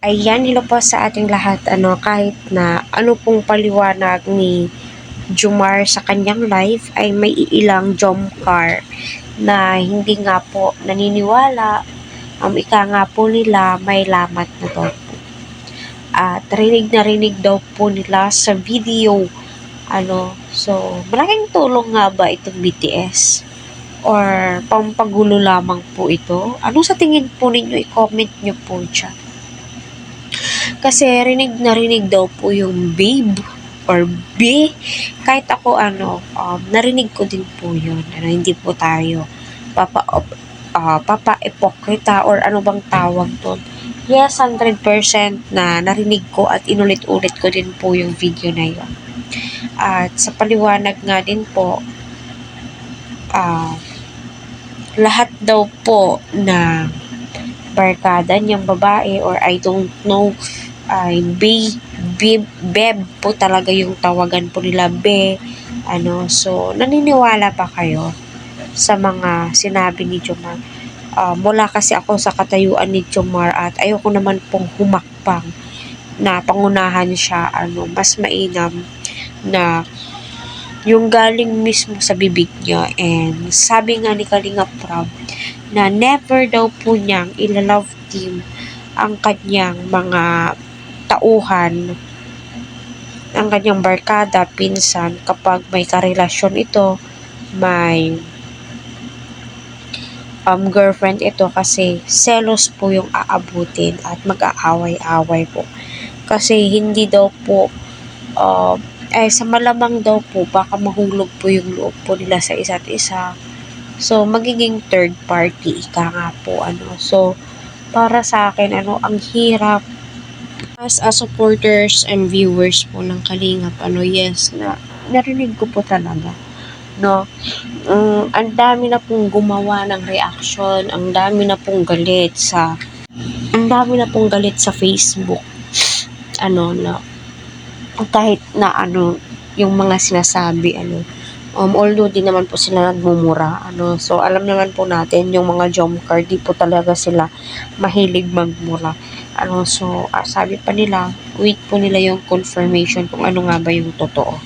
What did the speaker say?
Ayan, hello po sa ating lahat. Kahit na ano pong paliwanag ni Jomar sa kanyang live ay may ilang Jomcar na hindi nga po naniniwala. Ika nga po nila may lamat na daw po. At rinig na rinig daw po nila sa video. So malaking tulong nga ba itong BTS? Or pampagulo lamang po ito? Ano sa tingin po ninyo? I-comment nyo po dyan. Kasi rinig na rinig daw po yung babe or B. Kahit ako narinig ko din po yun. Hindi po tayo papa-epokrita or ano bang tawag doon. Yes, 100% na narinig ko at inulit-ulit ko din po yung video na yun. At sa paliwanag nga din po, lahat daw po na barkada niyang babae or I don't know, ay beb po talaga yung tawagan po nila, be. So naniniwala ba kayo sa mga sinabi ni Jomar? Mula kasi ako sa katayuan ni Jomar at ayoko naman pong humakbang na pangunahan siya. Mas mainam na yung galing mismo sa bibig niya. And sabi nga ni Kalinga Prab na never daw po niyang ilalove team ang kanyang mga tauhan, ang kanyang barkada, pinsan, kapag may karelasyon ito, may girlfriend ito, kasi selos po yung aabutin at mag-aaway-away po. Kasi hindi daw po sa malamang daw po baka mahulog po yung loob po nila sa isa't isa. So magiging third party ika nga po. So para sa akin ang hirap as a supporters and viewers po ng Kalingap. Yes, narinig ko po talaga, ang dami na pong gumawa ng reaction, ang dami na pong galit sa Facebook, na kahit na yung mga sinasabi, although di naman po sila nagmumura, so alam naman po natin yung mga Jomcar, di po talaga sila mahilig magmura. So sabi pa nila, wait po nila yung confirmation kung ano nga ba yung totoo.